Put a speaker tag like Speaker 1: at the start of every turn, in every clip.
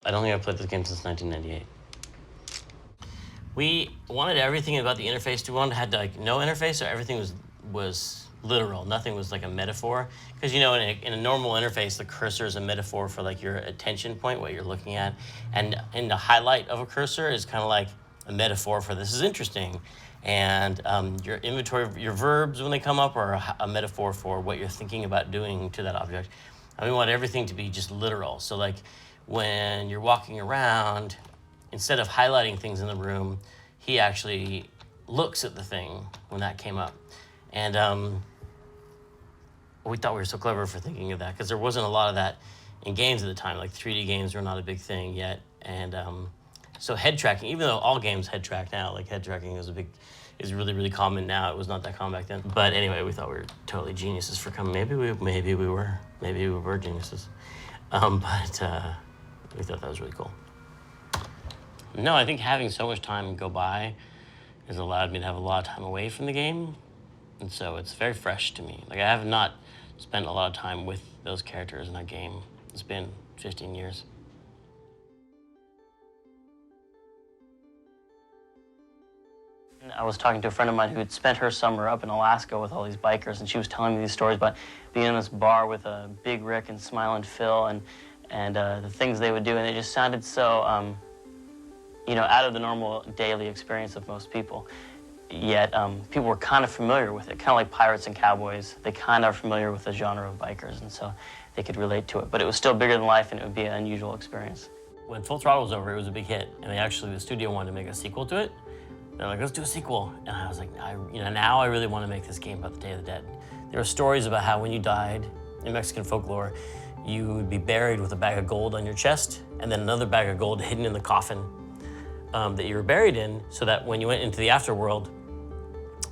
Speaker 1: I don't think I've played this game since 1998. We wanted everything about the interface. We wanted had like no interface, so everything was literal. Nothing was like a metaphor. Because you know, in a normal interface, the cursor is a metaphor for like your attention point, what you're looking at, and the highlight of a cursor is kind of like a metaphor for this is interesting. And your inventory, your verbs when they come up are a metaphor for what you're thinking about doing to that object. And we want everything to be just literal. So like when you're walking around, instead of highlighting things in the room, he actually looks at the thing when that came up. And we thought we were so clever for thinking of that because there wasn't a lot of that in games at the time. Like 3D games were not a big thing yet. And so head tracking, even though all games head track now, like head tracking is really, really common now. It was not that common back then. But anyway, we thought we were totally geniuses for coming. Maybe we were geniuses. But we thought that was really cool. No, I think having so much time go by has allowed me to have a lot of time away from the game. And so it's very fresh to me. Like I have not spent a lot of time with those characters in that game. It's been 15 years. I was talking to a friend of mine who had spent her summer up in Alaska with all these bikers, and she was telling me these stories about being in this bar with Big Rick and Smilin' Phil and the things they would do, and it just sounded so, you know, out of the normal daily experience of most people. Yet people were kind of familiar with it, kind of like pirates and cowboys. They kind of are familiar with the genre of bikers, and so they could relate to it. But it was still bigger than life, and it would be an unusual experience. When Full Throttle was over, it was a big hit, and the studio wanted to make a sequel to it. They're like, let's do a sequel. And I was like, now I really want to make this game about the Day of the Dead. There were stories about how when you died, in Mexican folklore, you would be buried with a bag of gold on your chest, and then another bag of gold hidden in the coffin that you were buried in, so that when you went into the afterworld,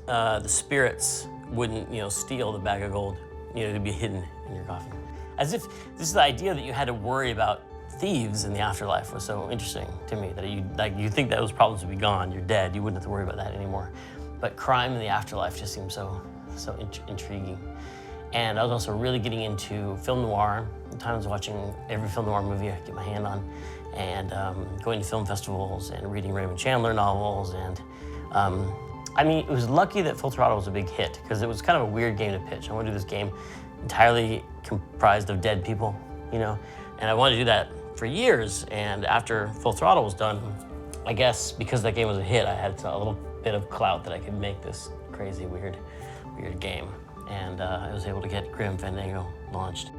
Speaker 1: the spirits wouldn't, steal the bag of gold, to be hidden in your coffin. As if this is the idea that you had to worry about thieves in the afterlife was so interesting to me, that you think that those problems would be gone, you're dead, you wouldn't have to worry about that anymore. But crime in the afterlife just seems so intriguing. And I was also really getting into film noir. At times watching every film noir movie I could get my hand on, and going to film festivals and reading Raymond Chandler novels. And it was lucky that Full Throttle was a big hit, because it was kind of a weird game to pitch. I want to do this game entirely comprised of dead people, and I wanted to do that for years. And after Full Throttle was done, I guess because that game was a hit, I had a little bit of clout that I could make this crazy, weird game. And I was able to get Grim Fandango launched.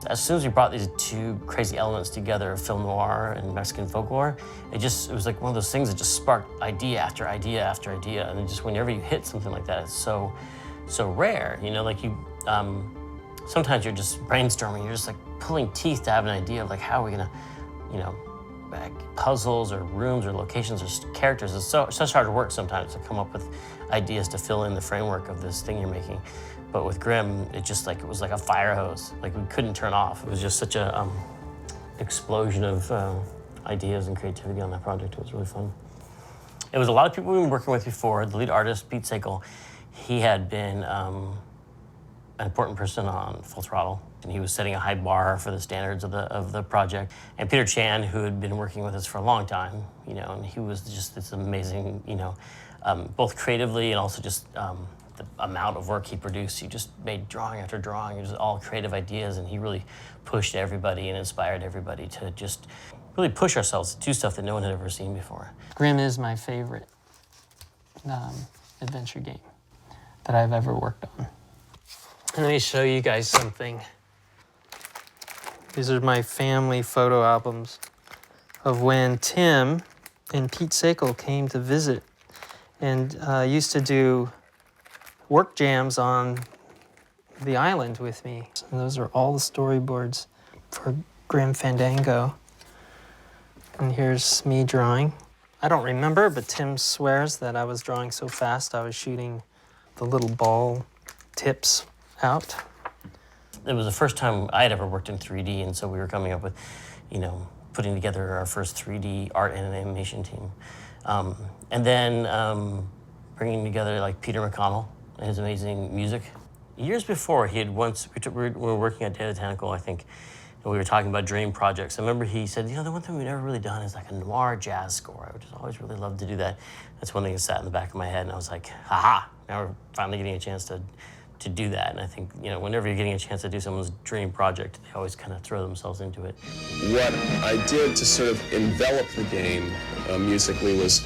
Speaker 1: As soon as we brought these two crazy elements together, film noir and Mexican folklore, it was like one of those things that just sparked idea after idea after idea. And just whenever you hit something like that, it's so rare. Sometimes you're just brainstorming, you're just like pulling teeth to have an idea of like how are we gonna, puzzles or rooms or locations or characters. It's such hard work sometimes to come up with ideas to fill in the framework of this thing you're making. But with Grim, it was like a fire hose. Like we couldn't turn off. It was just such a explosion of ideas and creativity on that project. It was really fun. It was a lot of people we've been working with before. The lead artist, Pete Sakel, he had been an important person on Full Throttle, and he was setting a high bar for the standards of the project. And Peter Chan, who had been working with us for a long time, and he was just this amazing, both creatively and also just the amount of work he produced. He just made drawing after drawing, just all creative ideas, and he really pushed everybody and inspired everybody to just really push ourselves to do stuff that no one had ever seen before.
Speaker 2: Grim is my favorite adventure game that I've ever worked on. And let me show you guys something. These are my family photo albums of when Tim and Pete Sakel came to visit and used to do work jams on the island with me. And those are all the storyboards for Grim Fandango. And here's me drawing. I don't remember, but Tim swears that I was drawing so fast I was shooting the little ball tips out.
Speaker 1: It was the first time I had ever worked in 3D, and so we were coming up with, putting together our first 3D art and animation team. And then bringing together like Peter McConnell and his amazing music. Years before, he had once, we were working at Data Tentacle, I think, and we were talking about dream projects. I remember he said, you know, the one thing we've never really done is like a noir jazz score. I would just always really love to do that. That's one thing that sat in the back of my head, and I was like, aha, now we're finally getting a chance to do that. And I think, you know, whenever you're getting a chance to do someone's dream project, they always kind of throw themselves into it.
Speaker 3: What I did to sort of envelop the game musically was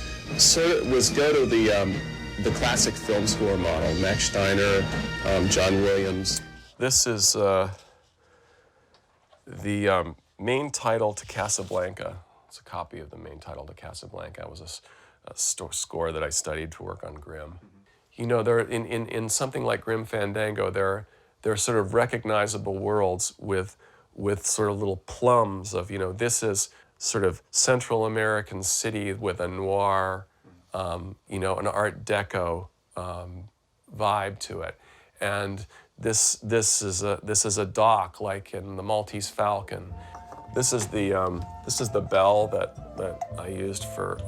Speaker 3: go to the classic film score model, Max Steiner, John Williams. This is the main title to Casablanca. It's a copy of the main title to Casablanca. It was a score that I studied to work on Grim. You know, there in something like Grim Fandango, there are sort of recognizable worlds with sort of little plums of, you know, this is sort of Central American city with a noir, you know, an Art Deco vibe to it, and this is a dock like in the Maltese Falcon. This is the bell that I used for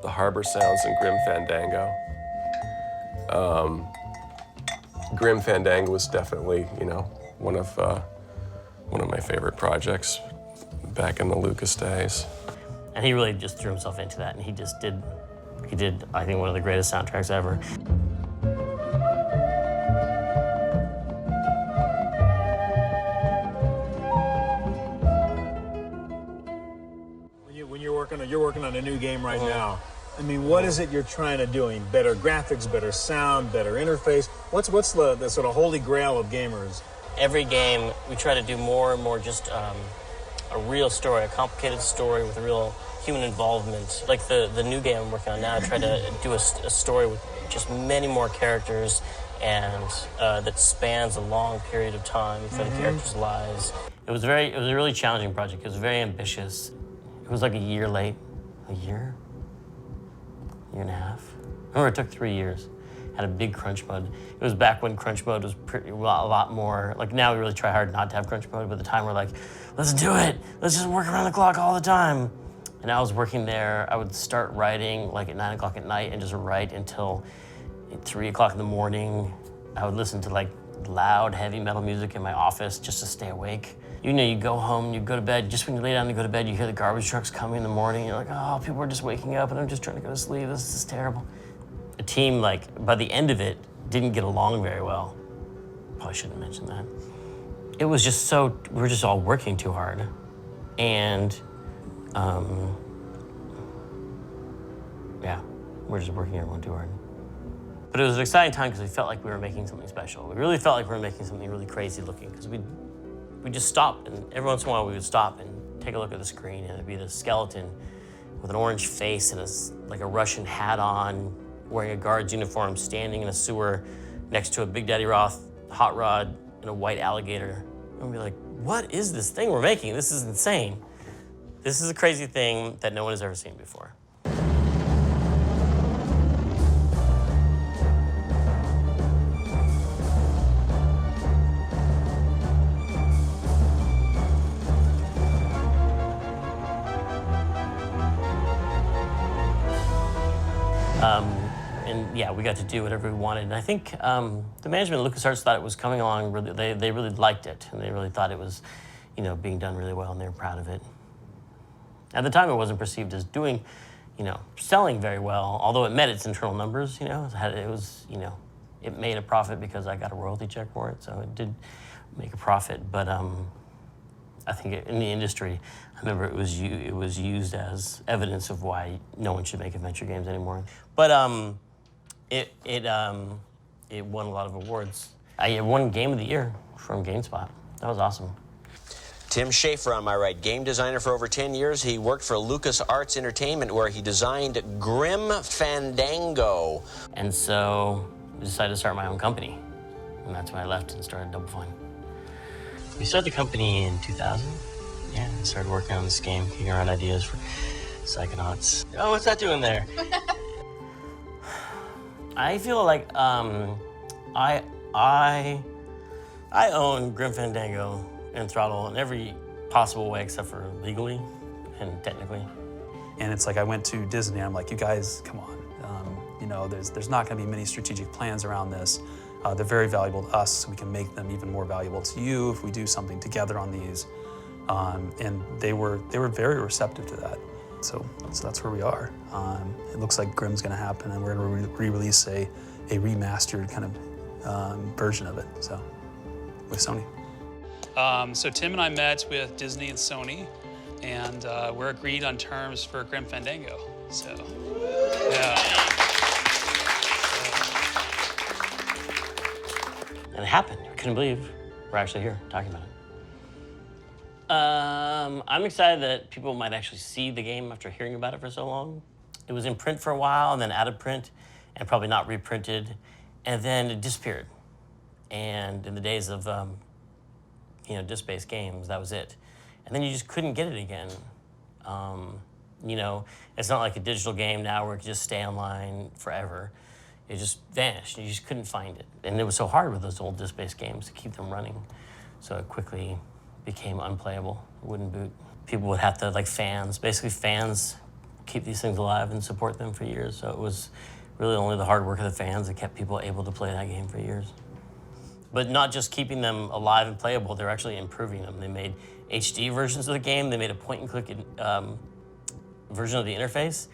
Speaker 3: the harbor sounds in Grim Fandango. Grim Fandango was definitely, you know, one of my favorite projects back in the Lucas days.
Speaker 1: And he really just threw himself into that, and he did, I think, one of the greatest soundtracks ever.
Speaker 4: When you're working on a new game right now, I mean, what is it you're trying to do? I mean, better graphics, better sound, better interface. What's the sort of holy grail of gamers?
Speaker 1: Every game, we try to do more and more just a real story, a complicated story with a real human involvement. Like the new game I'm working on now, I try to do a story with just many more characters and that spans a long period of time for the characters' lives. It was a really challenging project. It was very ambitious. It was like a year late. A year and a half. I remember it took 3 years. Had a big crunch mode. It was back when crunch mode was a lot more, like now we really try hard not to have crunch mode, but at the time we're like, let's do it. Let's just work around the clock all the time. And I was working there, I would start writing like at 9 o'clock at night and just write until 3 o'clock in the morning. I would listen to like loud, heavy metal music in my office just to stay awake. You know, you go home, you go to bed, just when you lay down to go to bed, you hear the garbage trucks coming in the morning, you're like, oh, people are just waking up and I'm just trying to go to sleep, this is terrible. The team, like, by the end of it, didn't get along very well. Probably shouldn't have mentioned that. It was just we were just all working too hard. And, yeah, we're just working everyone too hard. But it was an exciting time because we felt like we were making something special. We really felt like we were making something really crazy looking because we just stopped, and every once in a while we would stop and take a look at the screen, and it'd be this skeleton with an orange face and like a Russian hat on, wearing a guard's uniform, standing in a sewer next to a Big Daddy Roth hot rod and a white alligator. And we'd be like, what is this thing we're making? This is insane. This is a crazy thing that no one has ever seen before. And yeah, we got to do whatever we wanted. And I think the management of LucasArts thought it was coming along really, they really liked it. And they really thought it was, you know, being done really well, and they were proud of it. At the time, it wasn't perceived as doing, you know, selling very well, although it met its internal numbers, you know. It was, you know, it made a profit because I got a royalty check for it, so it did make a profit. But I think in the industry, I remember it was used as evidence of why no one should make adventure games anymore. But it won a lot of awards. I won Game of the Year from GameSpot. That was awesome.
Speaker 5: Tim Schafer on my right, game designer for over 10 years. He worked for LucasArts Entertainment, where he designed Grim Fandango.
Speaker 1: And so I decided to start my own company. And that's when I left and started Double Fine. We started the company in 2000. Yeah, and started working on this game, kicking around ideas for Psychonauts. Oh, what's that doing there? I feel like I own Grim Fandango and Throttle in every possible way except for legally and technically.
Speaker 6: And it's like I went to Disney, I'm like, you guys, come on. You know, there's not gonna be many strategic plans around this. They're very valuable to us, so we can make them even more valuable to you if we do something together on these. And they were very receptive to that. So that's where we are. It looks like Grim's going to happen, and we're going to re-release a remastered kind of version of it. So with Sony.
Speaker 7: So Tim and I met with Disney and Sony, and we're agreed on terms for Grim Fandango. So yeah.
Speaker 1: And it happened. I couldn't believe we're actually here talking about it. I'm excited that people might actually see the game after hearing about it for so long. It was in print for a while, and then out of print, and probably not reprinted, and then it disappeared. And in the days of disc-based games, that was it. And then you just couldn't get it again. It's not like a digital game now where it can just stay online forever. It just vanished. You just couldn't find it. And it was so hard with those old disc-based games to keep them running. So it quickly became unplayable. It wouldn't boot. People would have to, basically fans keep these things alive and support them for years. So it was really only the hard work of the fans that kept people able to play that game for years. But not just keeping them alive and playable, they're actually improving them. They made HD versions of the game. They made a point-and-click version of the interface,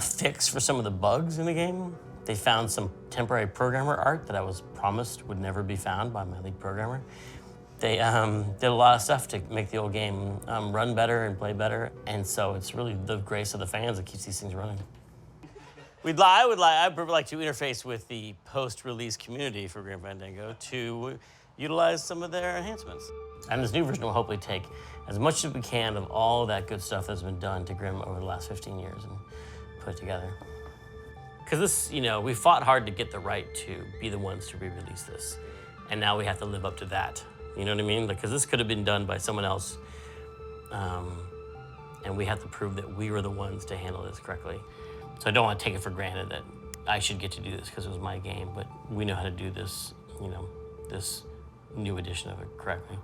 Speaker 1: fix for some of the bugs in the game. They found some temporary programmer art that I was promised would never be found by my lead programmer. They did a lot of stuff to make the old game run better and play better. And so it's really the grace of the fans that keeps these things running. I would like to interface with the post-release community for Grim Fandango to utilize some of their enhancements. And this new version will hopefully take as much as we can of all that good stuff that's been done to Grim over the last 15 years and put it together. Because this, we fought hard to get the right to be the ones to re-release this. And now we have to live up to that. You know what I mean? Because this could have been done by someone else. And we have to prove that we were the ones to handle this correctly. So I don't want to take it for granted that I should get to do this because it was my game, but we know how to do this, this new edition of it correctly.